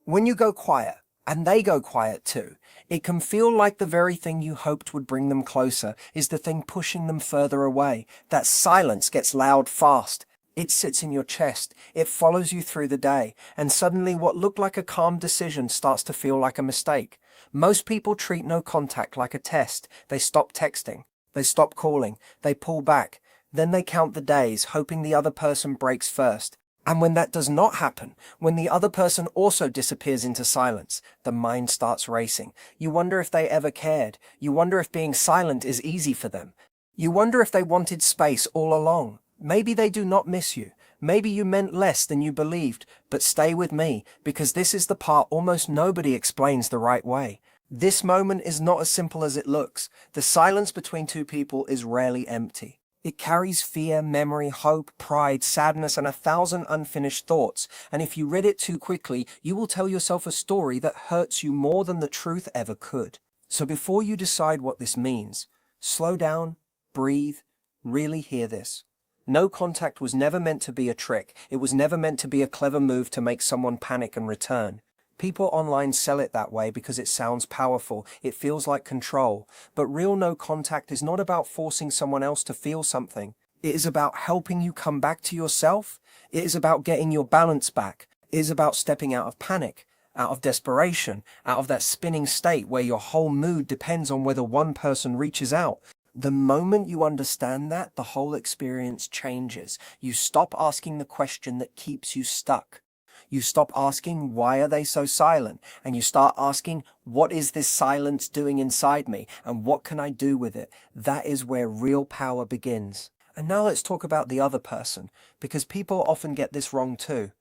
When you go quiet, and they go quiet too, it can feel like the very thing you hoped would bring them closer is the thing pushing them further away. That silence gets loud fast. It sits in your chest, it follows you through the day, and suddenly what looked like a calm decision starts to feel like a mistake. Most people treat no contact like a test. They stop texting, they stop calling, they pull back. Then they count the days, hoping the other person breaks first. And when that does not happen, when the other person also disappears into silence, the mind starts racing. You wonder if they ever cared. You wonder if being silent is easy for them. You wonder if they wanted space all along. Maybe they do not miss you. Maybe you meant less than you believed, but stay with me, because this is the part almost nobody explains the right way. This moment is not as simple as it looks. The silence between two people is rarely empty. It carries fear, memory, hope, pride, sadness, and 1,000 unfinished thoughts. And if you read it too quickly, you will tell yourself a story that hurts you more than the truth ever could. So before you decide what this means, slow down, breathe, really hear this. No contact was never meant to be a trick. It was never meant to be a clever move to make someone panic and return. People online sell it that way because it sounds powerful, it feels like control. But real no contact is not about forcing someone else to feel something. It is about helping you come back to yourself. It is about getting your balance back. It is about stepping out of panic, out of desperation, out of that spinning state where your whole mood depends on whether one person reaches out. The moment you understand that, the whole experience changes. You stop asking the question that keeps you stuck. You stop asking, why are they so silent? And you start asking, what is this silence doing inside me? And what can I do with it? That is where real power begins. And now let's talk about the other person, because people often get this wrong too.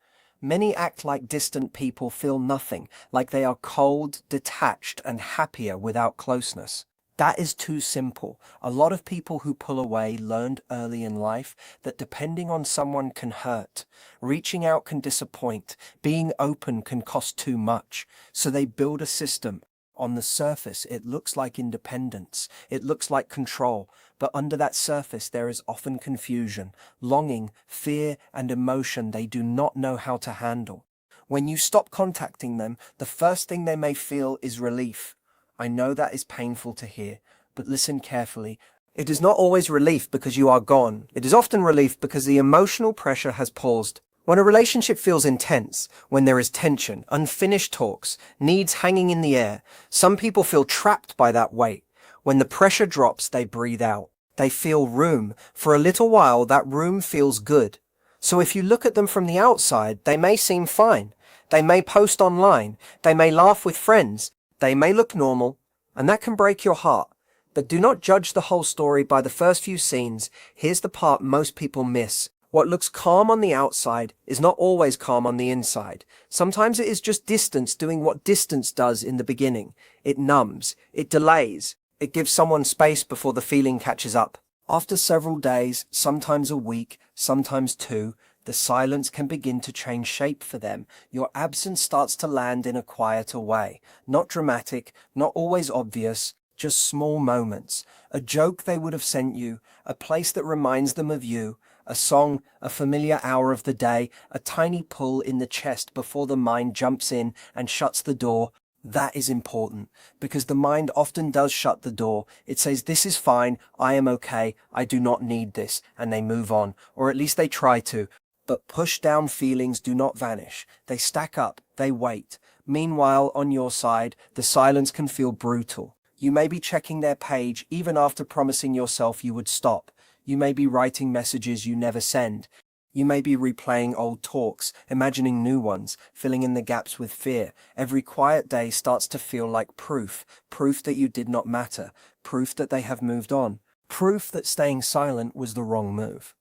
Many act like distant people feel nothing, like they are cold, detached, and happier without closeness. That is too simple. A lot of people who pull away learned early in life that depending on someone can hurt. Reaching out can disappoint. Being open can cost too much. So they build a system. On the surface, it looks like independence. It looks like control. But under that surface, there is often confusion, longing, fear, and emotion they do not know how to handle. When you stop contacting them, the first thing they may feel is relief. I know that is painful to hear, but listen carefully. It is not always relief because you are gone. It is often relief because the emotional pressure has paused. When a relationship feels intense, when there is tension, unfinished talks, needs hanging in the air, some people feel trapped by that weight. When the pressure drops, they breathe out. They feel room. For a little while, that room feels good. So if you look at them from the outside, they may seem fine. They may post online. They may laugh with friends. They may look normal, and that can break your heart. But do not judge the whole story by the first few scenes. Here's the part most people miss. What looks calm on the outside is not always calm on the inside. Sometimes it is just distance doing what distance does in the beginning. It numbs, it delays, it gives someone space before the feeling catches up. After several days, sometimes a week, sometimes two, the silence can begin to change shape for them. Your absence starts to land in a quieter way. Not dramatic, not always obvious, just small moments. A joke they would have sent you, a place that reminds them of you, a song, a familiar hour of the day, a tiny pull in the chest before the mind jumps in and shuts the door. That is important, because the mind often does shut the door. It says, this is fine, I am okay, I do not need this, and they move on, or at least they try to. But push-down feelings do not vanish. They stack up, they wait. Meanwhile, on your side, the silence can feel brutal. You may be checking their page even after promising yourself you would stop. You may be writing messages you never send. You may be replaying old talks, imagining new ones, filling in the gaps with fear. Every quiet day starts to feel like proof that you did not matter, proof that they have moved on, proof that staying silent was the wrong move.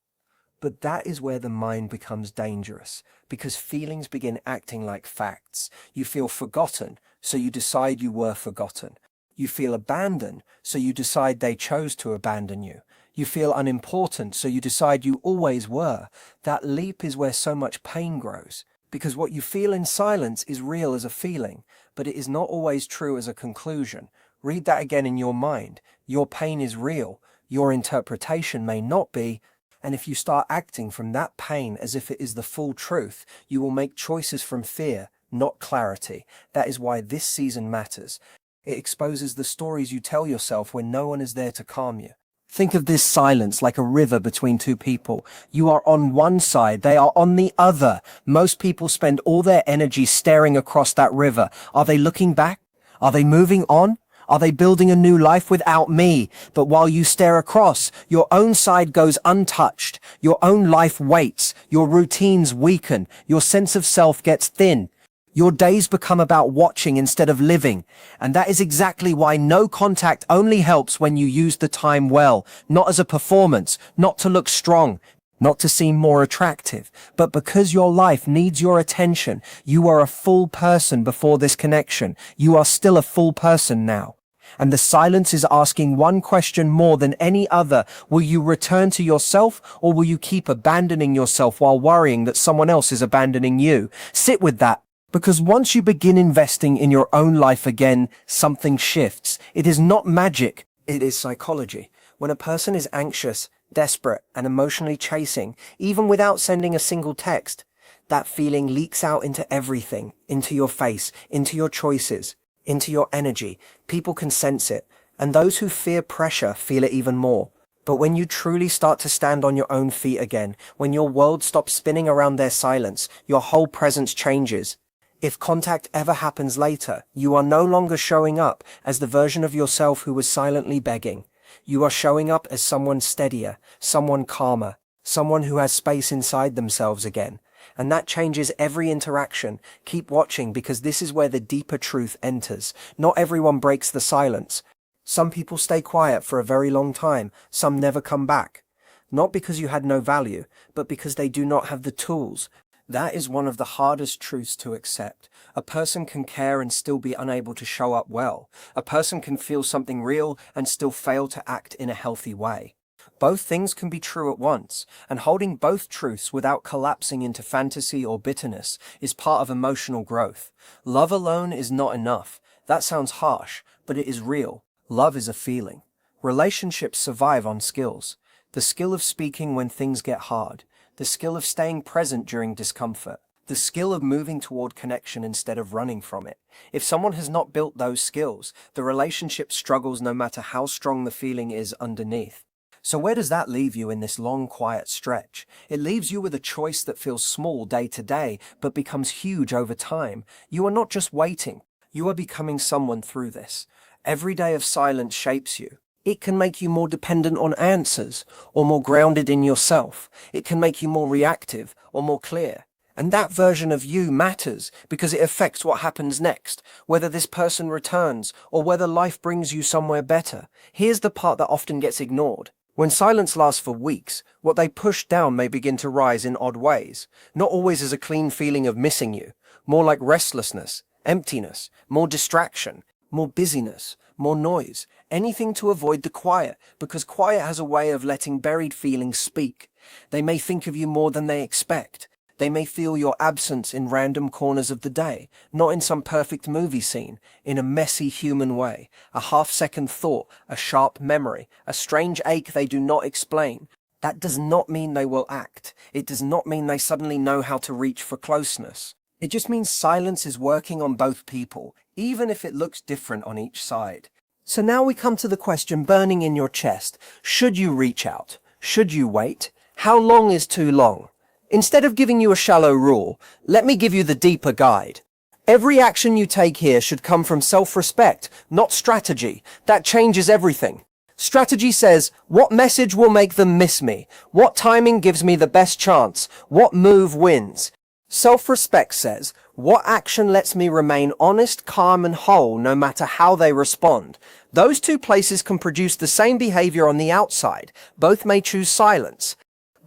But that is where the mind becomes dangerous, because feelings begin acting like facts. You feel forgotten, so you decide you were forgotten. You feel abandoned, so you decide they chose to abandon you. You feel unimportant, so you decide you always were. That leap is where so much pain grows, because what you feel in silence is real as a feeling, but it is not always true as a conclusion. Read that again in your mind. Your pain is real. Your interpretation may not be. And if you start acting from that pain as if it is the full truth, you will make choices from fear, not clarity. That is why this season matters. It exposes the stories you tell yourself when no one is there to calm you. Think of this silence like a river between two people. You are on one side, they are on the other. Most people spend all their energy staring across that river. Are they looking back? Are they moving on? Are they building a new life without me? But while you stare across, your own side goes untouched. Your own life waits. Your routines weaken. Your sense of self gets thin. Your days become about watching instead of living. And that is exactly why no contact only helps when you use the time well, not as a performance, not to look strong, not to seem more attractive, but because your life needs your attention. You are a full person before this connection. You are still a full person now. And the silence is asking one question more than any other. Will you return to yourself, or will you keep abandoning yourself while worrying that someone else is abandoning you? Sit with that. Because once you begin investing in your own life again, something shifts. It is not magic, it is psychology. When a person is anxious, desperate, and emotionally chasing, even without sending a single text, that feeling leaks out into everything, into your face, into your choices, into your energy. People can sense it, and those who fear pressure feel it even more. But when you truly start to stand on your own feet again, when your world stops spinning around their silence, your whole presence changes. If contact ever happens later, you are no longer showing up as the version of yourself who was silently begging. You are showing up as someone steadier, someone calmer, someone who has space inside themselves again. And that changes every interaction. Keep watching, because this is where the deeper truth enters. Not everyone breaks the silence. Some people stay quiet for a very long time. Some never come back. Not because you had no value, but because they do not have the tools. That is one of the hardest truths to accept. A person can care and still be unable to show up well. A person can feel something real and still fail to act in a healthy way. Both things can be true at once, and holding both truths without collapsing into fantasy or bitterness is part of emotional growth. Love alone is not enough. That sounds harsh, but it is real. Love is a feeling. Relationships survive on skills. The skill of speaking when things get hard. The skill of staying present during discomfort. The skill of moving toward connection instead of running from it. If someone has not built those skills, the relationship struggles no matter how strong the feeling is underneath. So where does that leave you in this long, quiet stretch? It leaves you with a choice that feels small day to day, but becomes huge over time. You are not just waiting. You are becoming someone through this. Every day of silence shapes you. It can make you more dependent on answers, or more grounded in yourself. It can make you more reactive, or more clear. And that version of you matters, because it affects what happens next, whether this person returns, or whether life brings you somewhere better. Here's the part that often gets ignored. When silence lasts for weeks, what they push down may begin to rise in odd ways. Not always as a clean feeling of missing you, more like restlessness, emptiness, more distraction, more busyness, more noise, anything to avoid the quiet, because quiet has a way of letting buried feelings speak. They may think of you more than they expect. They may feel your absence in random corners of the day, not in some perfect movie scene, in a messy human way, a half-second thought, a sharp memory, a strange ache they do not explain. That does not mean they will act. It does not mean they suddenly know how to reach for closeness. It just means silence is working on both people, even if it looks different on each side. So now we come to the question burning in your chest. Should you reach out? Should you wait? How long is too long? Instead of giving you a shallow rule, let me give you the deeper guide. Every action you take here should come from self-respect, not strategy. That changes everything. Strategy says, what message will make them miss me? What timing gives me the best chance? What move wins? Self-respect says, what action lets me remain honest, calm, and whole no matter how they respond? Those two places can produce the same behavior on the outside. Both may choose silence.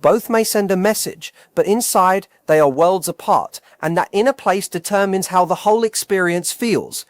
Both may send a message, but inside they are worlds apart, and that inner place determines how the whole experience feels.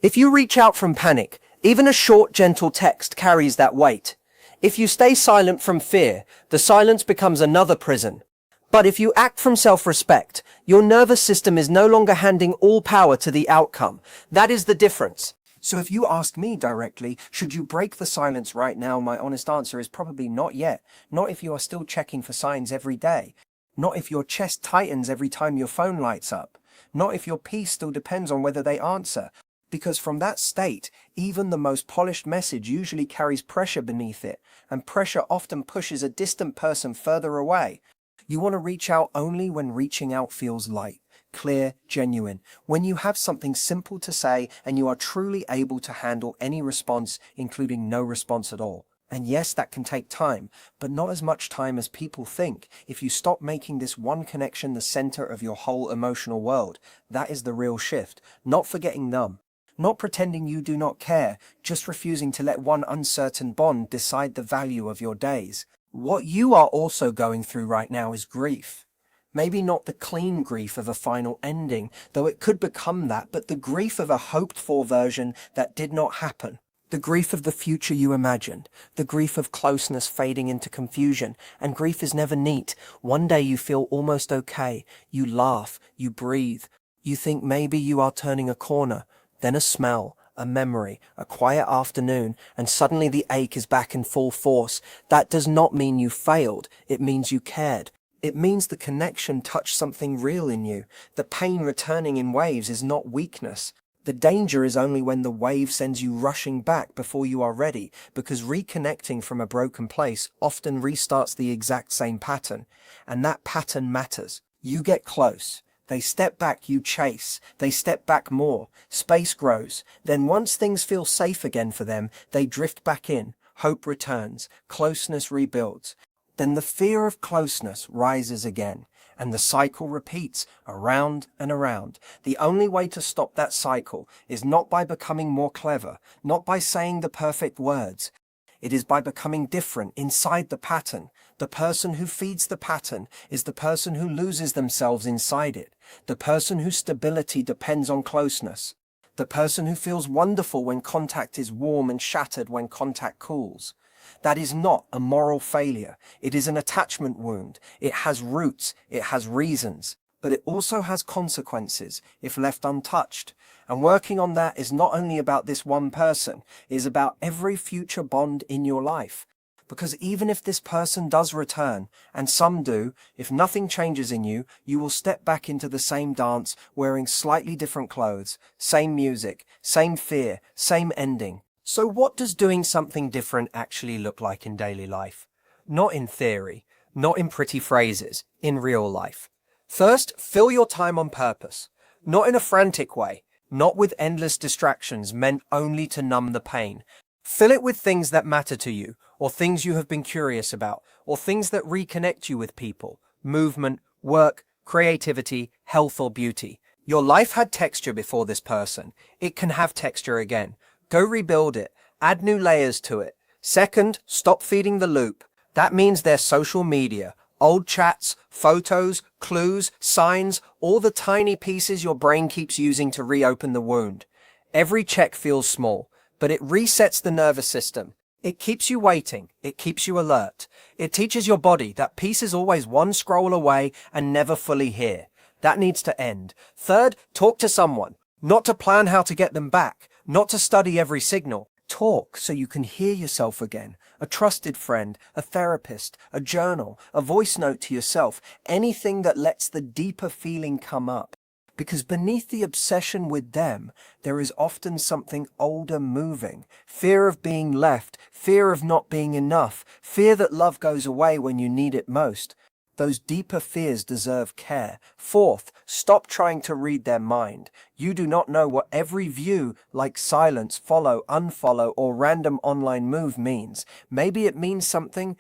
If you reach out from panic, even a short, gentle text carries that weight. If you stay silent from fear, the silence becomes another prison. But if you act from self-respect, your nervous system is no longer handing all power to the outcome. That is the difference. So if you ask me directly, should you break the silence right now, my honest answer is probably not yet. Not if you are still checking for signs every day. Not if your chest tightens every time your phone lights up. not if your peace still depends on whether they answer. Because from that state, even the most polished message usually carries pressure beneath it, and pressure often pushes a distant person further away. You want to reach out only when reaching out feels light, clear, genuine, when you have something simple to say and you are truly able to handle any response, including no response at all. And yes, that can take time, but not as much time as people think. If you stop making this one connection the center of your whole emotional world, that is the real shift. Not forgetting them. Not pretending you do not care, just refusing to let one uncertain bond decide the value of your days. What you are also going through right now is grief. Maybe not the clean grief of a final ending, though it could become that, but the grief of a hoped-for version that did not happen. The grief of the future you imagined, the grief of closeness fading into confusion, and grief is never neat. One day you feel almost okay, you laugh, you breathe, you think maybe you are turning a corner, then a smell, a memory, a quiet afternoon, and suddenly the ache is back in full force. That does not mean you failed, it means you cared. It means the connection touched something real in you. The pain returning in waves is not weakness. The danger is only when the wave sends you rushing back before you are ready, because reconnecting from a broken place often restarts the exact same pattern, and that pattern matters. You get close. They step back, you chase. They step back more. Space grows. Then once things feel safe again for them, they drift back in. Hope returns. Closeness rebuilds. Then the fear of closeness rises again, and the cycle repeats around and around. The only way to stop that cycle is not by becoming more clever, not by saying the perfect words. It is by becoming different inside the pattern. The person who feeds the pattern is the person who loses themselves inside it. The person whose stability depends on closeness. The person who feels wonderful when contact is warm and shattered when contact cools. That is not a moral failure. It is an attachment wound. It has roots. It has reasons. But it also has consequences if left untouched. And working on that is not only about this one person, it is about every future bond in your life. Because even if this person does return, and some do, if nothing changes in you, you will step back into the same dance wearing slightly different clothes, same music, same fear, same ending. So what does doing something different actually look like in daily life? Not in theory, not in pretty phrases, in real life. First, fill your time on purpose. Not in a frantic way, not with endless distractions meant only to numb the pain. Fill it with things that matter to you, or things you have been curious about, or things that reconnect you with people, movement, work, creativity, health or beauty. Your life had texture before this person. It can have texture again. Go rebuild it. Add new layers to it. Second, stop feeding the loop. That means their social media, old chats, photos, clues, signs, all the tiny pieces your brain keeps using to reopen the wound. Every check feels small, but it resets the nervous system. It keeps you waiting. It keeps you alert. It teaches your body that peace is always one scroll away and never fully here. That needs to end. Third, talk to someone. Not to plan how to get them back. Not to study every signal. Talk so you can hear yourself again. A trusted friend, a therapist, a journal, a voice note to yourself. Anything that lets the deeper feeling come up. Because beneath the obsession with them, there is often something older moving. Fear of being left, fear of not being enough, fear that love goes away when you need it most. Those deeper fears deserve care. Fourth, stop trying to read their mind. You do not know what every view, like silence, follow, unfollow, or random online move means. Maybe it means something,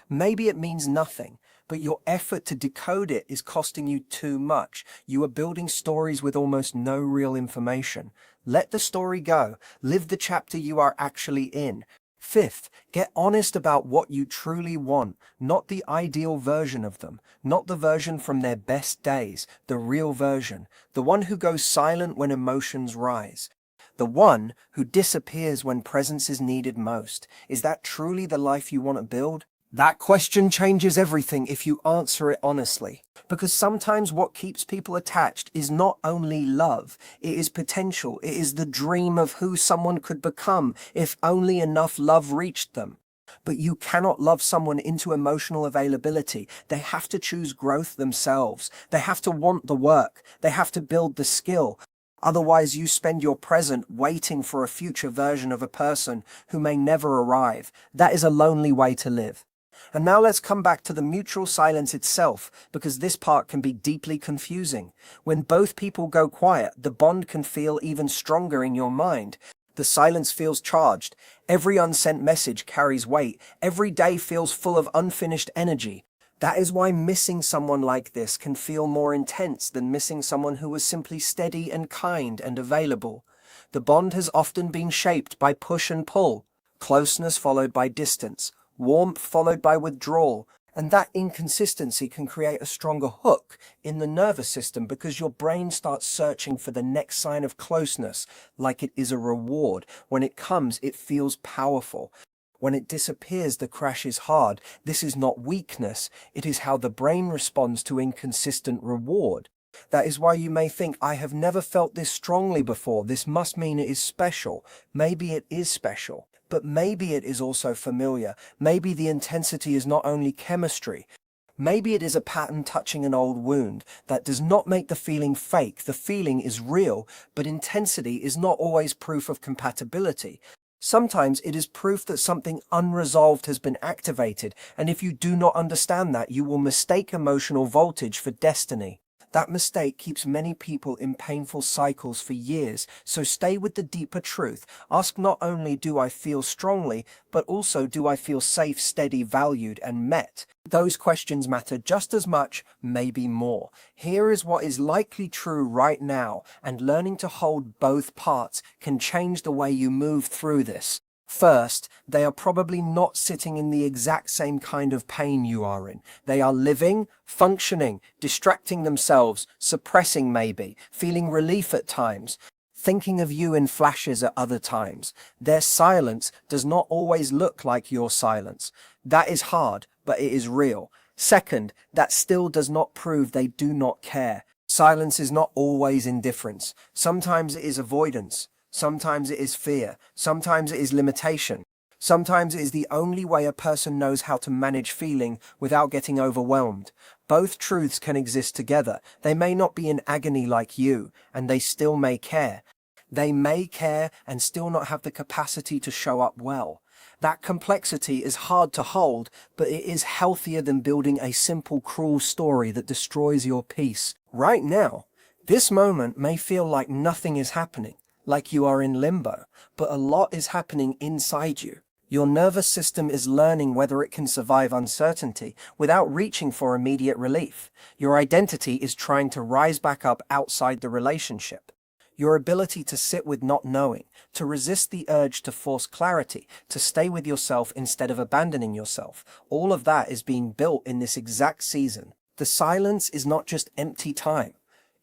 maybe it means nothing. But your effort to decode it is costing you too much. You are building stories with almost no real information. Let the story go. Live the chapter you are actually in. Fifth, get honest about what you truly want, not the ideal version of them, not the version from their best days, the real version, the one who goes silent when emotions rise, the one who disappears when presence is needed most. Is that truly the life you want to build? That question changes everything if you answer it honestly. Because sometimes what keeps people attached is not only love, it is potential, it is the dream of who someone could become if only enough love reached them. But you cannot love someone into emotional availability. They have to choose growth themselves. They have to want the work. They have to build the skill. Otherwise, you spend your present waiting for a future version of a person who may never arrive. That is a lonely way to live. And now let's come back to the mutual silence itself, because this part can be deeply confusing. When both people go quiet, the bond can feel even stronger in your mind. The silence feels charged. Every unsent message carries weight. Every day feels full of unfinished energy. That is why missing someone like this can feel more intense than missing someone who was simply steady and kind and available. The bond has often been shaped by push and pull, closeness followed by distance, warmth followed by withdrawal, and that inconsistency can create a stronger hook in the nervous system because your brain starts searching for the next sign of closeness like it is a reward. When it comes, it feels powerful. When it disappears, the crash is hard. This is not weakness. It is how the brain responds to inconsistent reward. That is why you may think, I have never felt this strongly before. This must mean it is special. Maybe it is special, but maybe it is also familiar. Maybe the intensity is not only chemistry. Maybe it is a pattern touching an old wound. That does not make the feeling fake. The feeling is real, but intensity is not always proof of compatibility. Sometimes it is proof that something unresolved has been activated, and if you do not understand that, you will mistake emotional voltage for destiny. That mistake keeps many people in painful cycles for years, so stay with the deeper truth. Ask not only do I feel strongly, but also do I feel safe, steady, valued, and met? Those questions matter just as much, maybe more. Here is what is likely true right now, and learning to hold both parts can change the way you move through this. First, they are probably not sitting in the exact same kind of pain you are in. They are living, functioning, distracting themselves, suppressing maybe, feeling relief at times, thinking of you in flashes at other times. Their silence does not always look like your silence. That is hard, but it is real. Second, that still does not prove they do not care. Silence is not always indifference. Sometimes it is avoidance. Sometimes it is fear. Sometimes it is limitation. Sometimes it is the only way a person knows how to manage feeling without getting overwhelmed. Both truths can exist together. They may not be in agony like you, and they still may care. They may care and still not have the capacity to show up well. That complexity is hard to hold, but it is healthier than building a simple, cruel story that destroys your peace. Right now, this moment may feel like nothing is happening, like you are in limbo, but a lot is happening inside you. Your nervous system is learning whether it can survive uncertainty without reaching for immediate relief. Your identity is trying to rise back up outside the relationship. Your ability to sit with not knowing, to resist the urge to force clarity, to stay with yourself instead of abandoning yourself, all of that is being built in this exact season. The silence is not just empty time.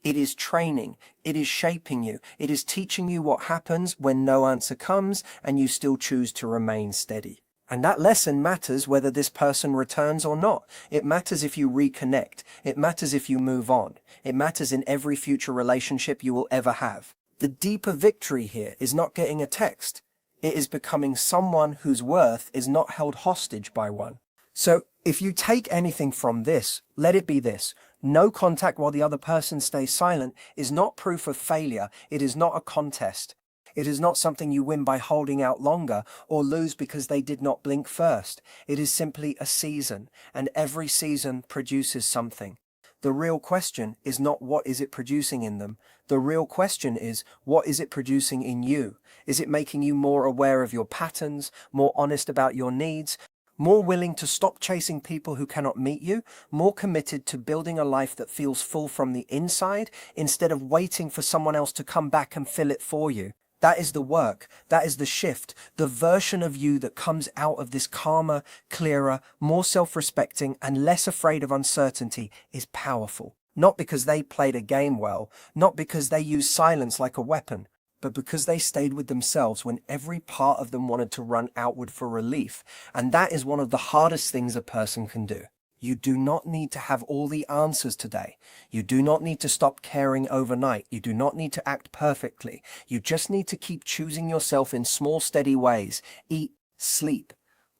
It is training, it is shaping you, it is teaching you what happens when no answer comes and you still choose to remain steady. And that lesson matters whether this person returns or not. It matters if you reconnect. It matters if you move on. It matters in every future relationship you will ever have. The deeper victory here is not getting a text. It is becoming someone whose worth is not held hostage by one. So, if you take anything from this, let it be this. No contact while the other person stays silent is not proof of failure. It is not a contest. It is not something you win by holding out longer or lose because they did not blink first. It is simply a season, and every season produces something. The real question is not what is it producing in them. The real question is what is it producing in you? Is it making you more aware of your patterns, more honest about your needs, more willing to stop chasing people who cannot meet you, more committed to building a life that feels full from the inside instead of waiting for someone else to come back and fill it for you? That is the work, that is the shift, the version of you that comes out of this calmer, clearer, more self-respecting and less afraid of uncertainty is powerful. Not because they played a game well, not because they used silence like a weapon, but because they stayed with themselves when every part of them wanted to run outward for relief. And that is one of the hardest things a person can do. You do not need to have all the answers today. You do not need to stop caring overnight. You do not need to act perfectly. You just need to keep choosing yourself in small, steady ways. Eat, sleep,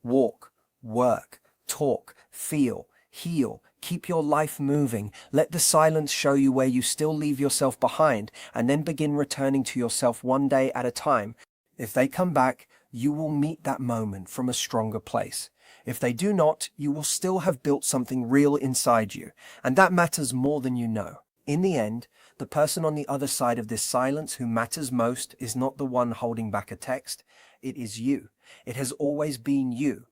Walk, work, talk, feel, heal. Keep your life moving. Let the silence show you where you still leave yourself behind, and then begin returning to yourself one day at a time. If they come back, you will meet that moment from a stronger place. If they do not, you will still have built something real inside you, and that matters more than you know. In the end, the person on the other side of this silence who matters most is not the one holding back a text. It is you. It has always been you.